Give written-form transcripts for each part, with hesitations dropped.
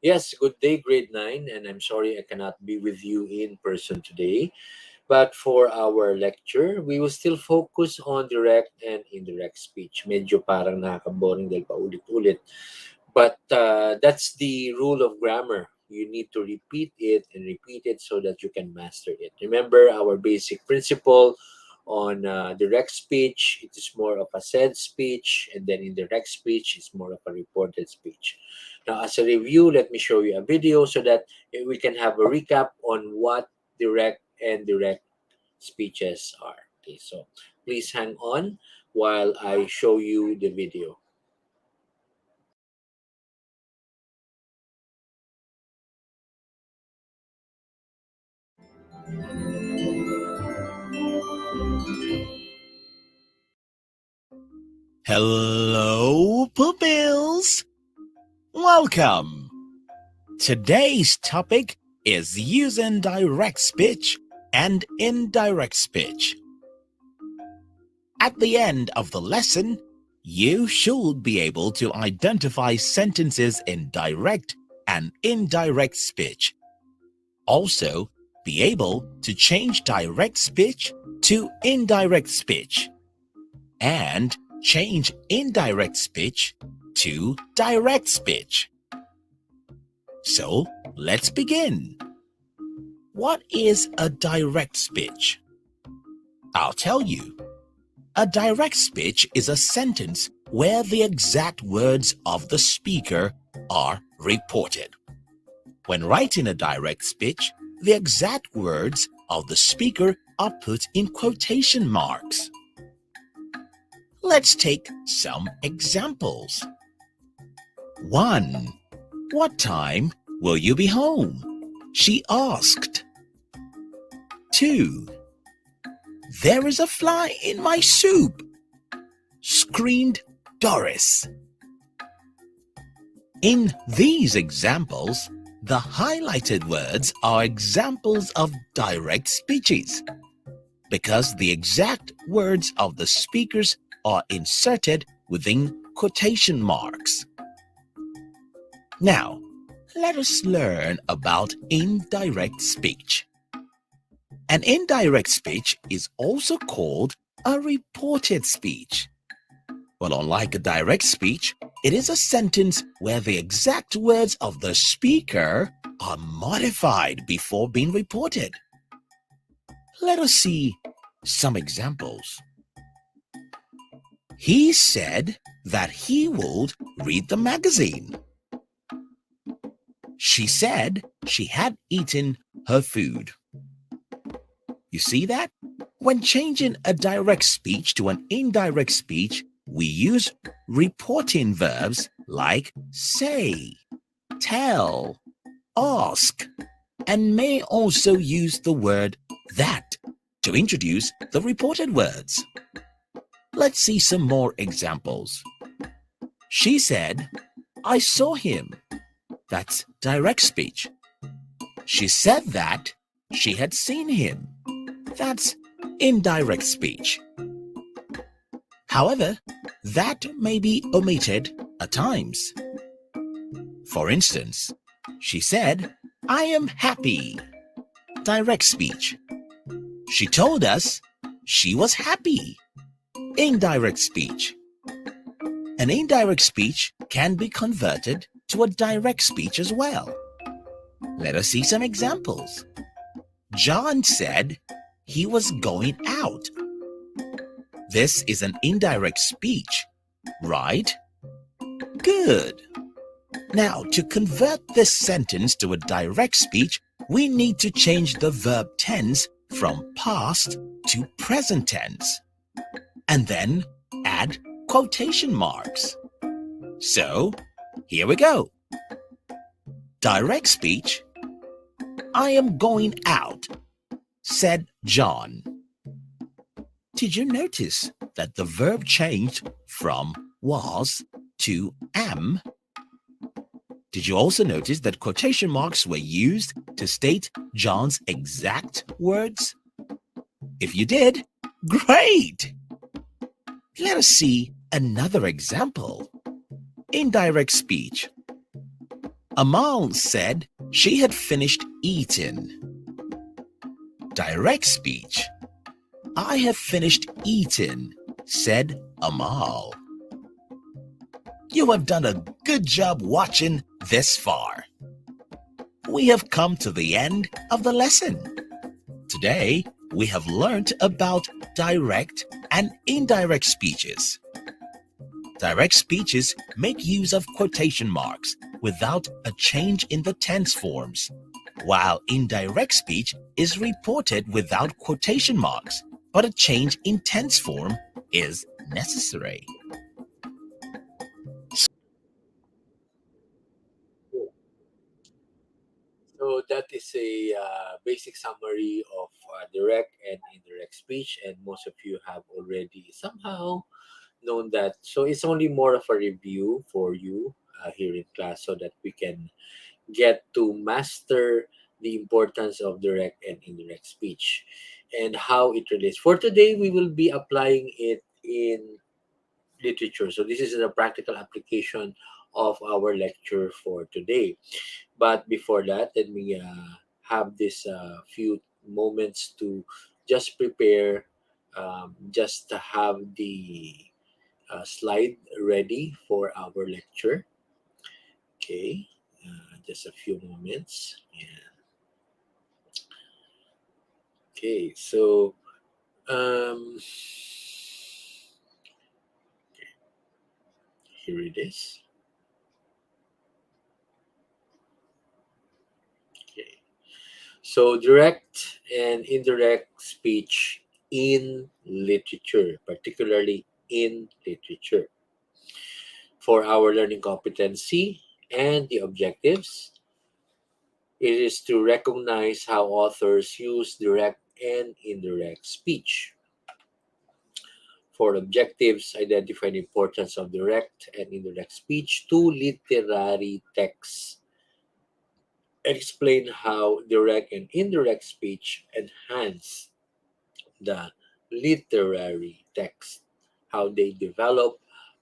Yes, good day, grade 9, and I'm sorry I cannot be with you in person today. But for our lecture, we will still focus on direct and indirect speech. Medyo parang nakaka-boring dahil paulit-ulit. But that's the rule of grammar. You need to repeat it and repeat it so that you can master it. Remember our basic principle on direct speech, it is more of a said speech, and then indirect speech is more of a reported speech. Now, as a review, let me show you a video so that we can have a recap on what direct and direct speeches are. Okay, so please hang on while I show you the video. Hello, pupils! Welcome! Today's topic is using direct speech and indirect speech. At the end of the lesson, you should be able to identify sentences in direct and indirect speech. Also, be able to change direct speech to indirect speech and change indirect speech to direct speech. So, let's begin. What is a direct speech? I'll tell you. A direct speech is a sentence where the exact words of the speaker are reported. When writing a direct speech, the exact words of the speaker are put in quotation marks. Let's take some examples. 1. What time will you be home? She asked. 2. There is a fly in my soup, screamed Doris. In these examples, the highlighted words are examples of direct speeches because the exact words of the speakers are inserted within quotation marks. Now, let us learn about indirect speech. An indirect speech is also called a reported speech. Well, unlike a direct speech, it is a sentence where the exact words of the speaker are modified before being reported. Let us see some examples. He said that he would read the magazine. She said she had eaten her food. You see that? When changing a direct speech to an indirect speech, we use reporting verbs like say, tell, ask, and may also use the word that to introduce the reported words. Let's see some more examples. She said, I saw him. That's direct speech. She said that she had seen him. That's indirect speech. However, that may be omitted at times. For instance, she said, I am happy. Direct speech. She told us she was happy. Indirect speech. An indirect speech can be converted to a direct speech as well. Let us see some examples. John said he was going out. This is an indirect speech, right? Good. Now, to convert this sentence to a direct speech, we need to change the verb tense from past to present tense, and then add quotation marks. So, here we go. Direct speech. I am going out, said John. Did you notice that the verb changed from was to am? Did you also notice that quotation marks were used to state John's exact words? If you did, great! Let us see another example. Indirect speech. Amal said she had finished eating. Direct speech. I have finished eating, said Amal. You have done a good job watching this far. We have come to the end of the lesson. Today, we have learned about direct and indirect speeches. Direct speeches make use of quotation marks without a change in the tense forms, while indirect speech is reported without quotation marks, but a change in tense form is necessary. So that is a basic summary of direct and indirect speech, and most of you have already somehow known that. So it's only more of a review for you here in class, so that we can get to master the importance of direct and indirect speech and how it relates. For today, we will be applying it in literature. So this is a practical application of our lecture for today. But before that, let me have this few moments to just prepare, just to have the slide ready for our lecture. Okay, just a few moments. Yeah. Okay, so um, here it is. Okay, so direct and indirect speech in literature, particularly in literature. For our learning competency and the objectives, it is to recognize how authors use direct and indirect speech. For objectives, identify the importance of direct and indirect speech to literary texts. Explain how direct and indirect speech enhance the literary text, how they develop,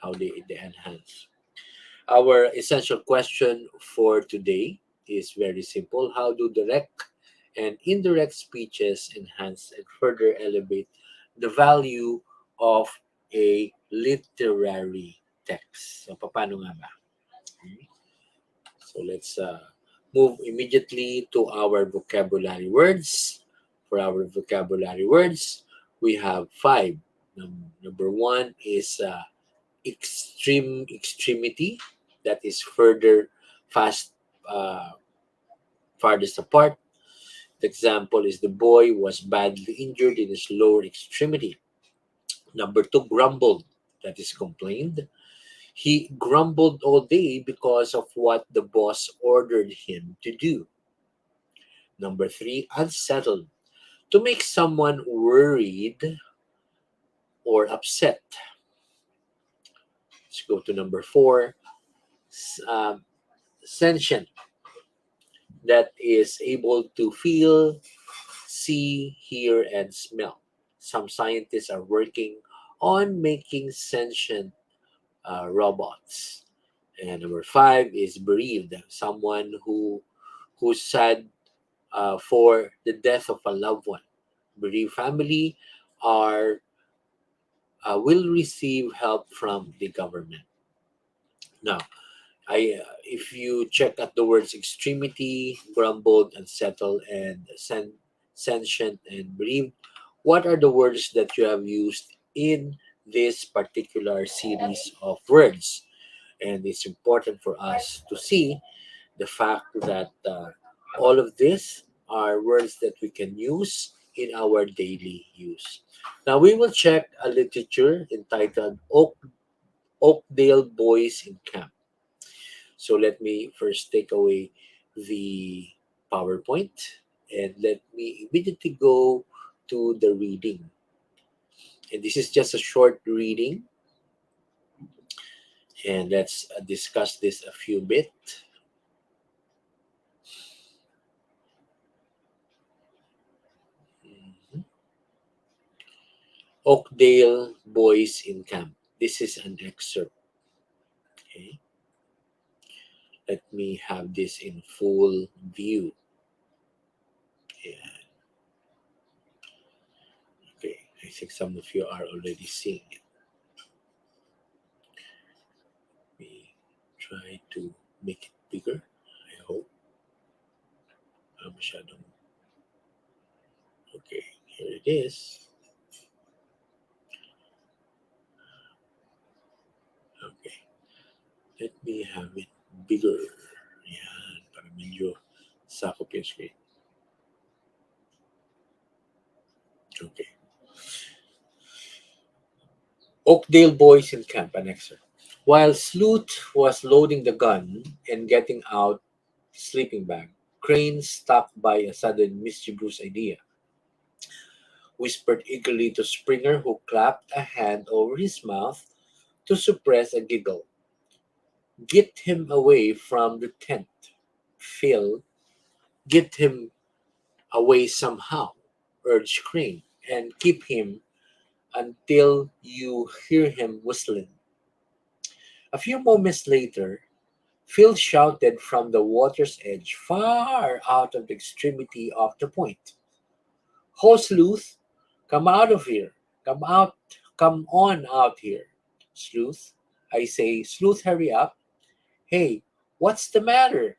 how they enhance. Our essential question for today is very simple. How do direct and indirect speeches enhance and further elevate the value of a literary text? So, paano nga ba? Okay. So, let's move immediately to our vocabulary words. For our vocabulary words, we have five. Number one is extremity, that is further, fast, uh, farthest apart. The example is the boy was badly injured in his lower extremity. Number two, grumbled, that is complained. He grumbled all day because of what the boss ordered him to do. Number three, unsettled, to make someone worried or upset. Let's go to number four, sentient, that is able to feel, see, hear, and smell. Some scientists are working on making sentient robots. And number five is bereaved, someone who's sad for the death of a loved one. Bereaved family are will receive help from the government. Now, if you check out the words extremity, grumbled, unsettled, and sentient and bereaved, what are the words that you have used in this particular series of words? And it's important for us to see the fact that all of these are words that we can use in our daily use. Now we will check a literature entitled Oakdale Boys in Camp. So let me first take away the PowerPoint, and let me immediately go to the reading. And this is just a short reading, and let's discuss this a few bit. Mhm. Oakdale Boys in Camp. This is an excerpt. Okay. Let me have this in full view. Yeah, okay. I think some of you are already seeing it. We try to make it bigger. I hope. Masyadong. Okay, here it is. Okay, let me have it bigger. Yan, para medyo sakop yung screen. Okay. Oakdale boys in camp, an excerpt. While Sleuth was loading the gun and getting out the sleeping bag, Crane, struck by a sudden mischievous idea, whispered eagerly to Springer, who clapped a hand over his mouth to suppress a giggle. Get him away from the tent, Phil. Get him away somehow, urged Crane, and keep him until you hear him whistling. A few moments later, Phil shouted from the water's edge, far out of the extremity of the point. Ho, Sleuth, come out of here. Come out, come on out here. Sleuth, I say, Sleuth, hurry up. Hey, what's the matter?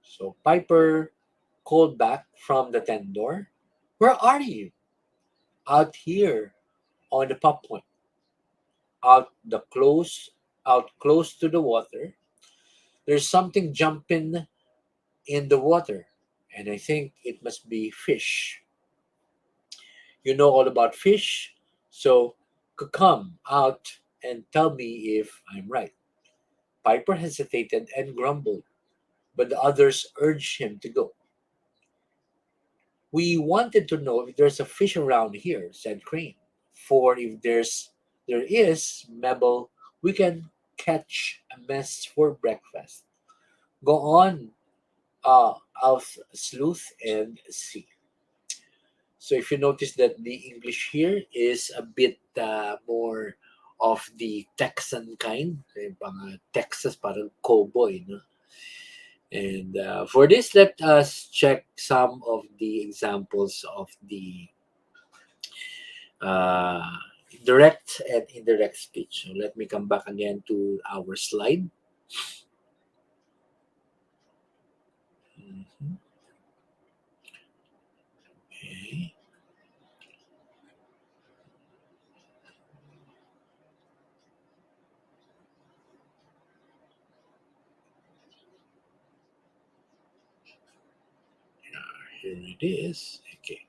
So Piper called back from the tent door. Where are you? Out here on the pop point. Out the close, out close to the water. There's something jumping in the water, and I think it must be fish. You know all about fish, so come out and tell me if I'm right. Piper hesitated and grumbled, but the others urged him to go. We wanted to know if there's a fish around here, said Crane. For if there is, Mabel, we can catch a mess for breakfast. Go on, out sleuth and see. So if you notice that the English here is a bit more of the Texan kind, Texas parang cowboy, no? And for this, let us check some of the examples of the uh, direct and indirect speech. So let me come back again to our slide. Mhm. Okay, here it is. Okay.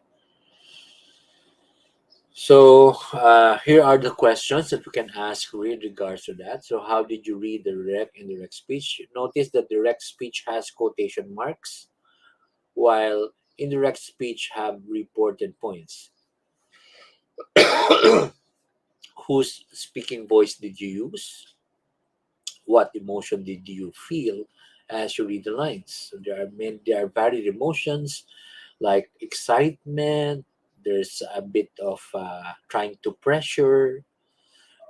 So here are the questions that we can ask with regards to that. So how did you read the direct and indirect speech? Notice that direct speech has quotation marks, while indirect speech have reported points. Whose speaking voice did you use? What emotion did you feel as you read the lines? So there are varied emotions like excitement. There's a bit of trying to pressure.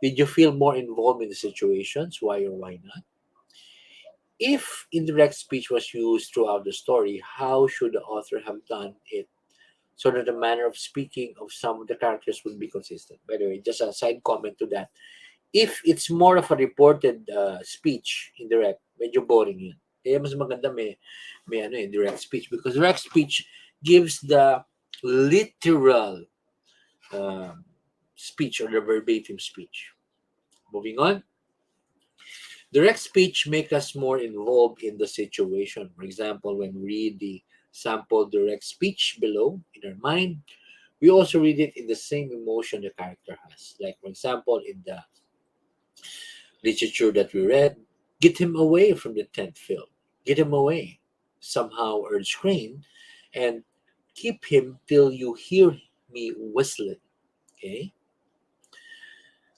Did you feel more involved in the situations? Why or why not? If indirect speech was used throughout the story, how should the author have done it so that the manner of speaking of some of the characters would be consistent? By the way, just a side comment to that. If it's more of a reported speech, indirect, medyo boring yun. Kaya mas maganda may ano, direct speech because direct speech gives the literal um, speech or the verbatim speech. Moving on. Direct speech make us more involved in the situation. For example, when we read the sample direct speech below in our mind, we also read it in the same emotion the character has. Like, for example, in the literature that we read, get him away from the tent, Phil. Get him away. Somehow urged Crane, and keep him till you hear me whistling. Okay?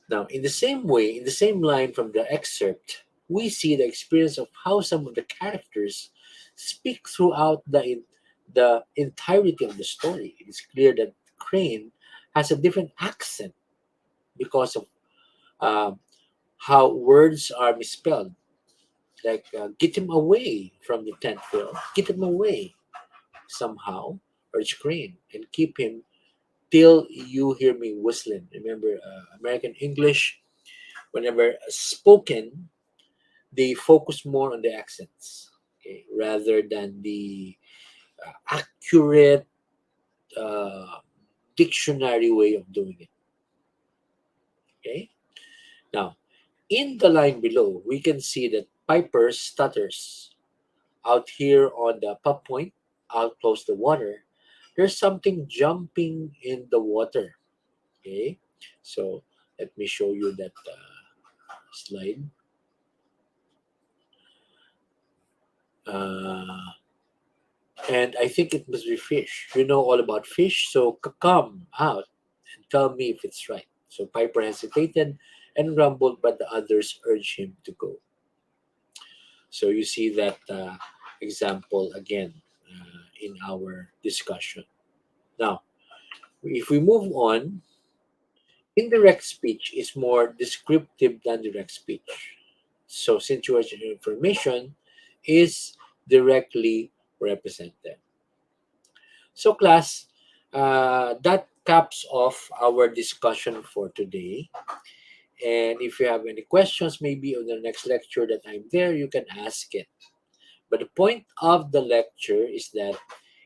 Now, in the same way, in the same line from the excerpt, we see the experience of how some of the characters speak throughout the entirety of the story. It is clear that Crane has a different accent because of um, how words are misspelled. Like, get him away from the tent, Phil. Get him away somehow, or scream, and keep him till you hear me whistling. Remember, American English, whenever spoken, they focus more on the accents, okay, rather than the accurate uh, dictionary way of doing it. Okay. Now, in the line below, we can see that Piper stutters. Out here on the pub point, out close the water, there's something jumping in the water. Okay, so let me show you that slide. Uh, and I think it must be fish. You know all about fish, so come out and tell me if it's right. So Piper hesitated and grumbled, but the others urged him to go. So you see that example again in our discussion. Now, if we move on, indirect speech is more descriptive than direct speech. So situational information is directly represented. So class, that caps off our discussion for today. And if you have any questions, maybe on the next lecture that I'm there, you can ask it. But the point of the lecture is that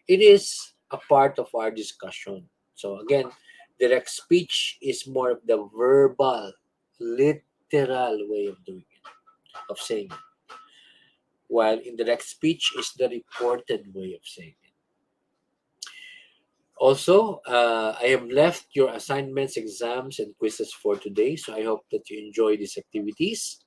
it is a part of our discussion. So again, direct speech is more of the verbal, literal way of doing it, of saying it, while indirect speech is the reported way of saying it. Also, I have left your assignments, exams, and quizzes for today. So I hope that you enjoy these activities.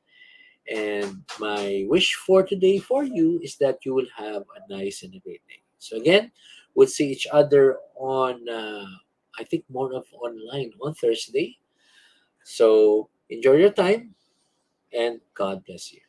And my wish for today for you is that you will have a nice and a great day. So again, we'll see each other on, I think more of online on Thursday. So enjoy your time and God bless you.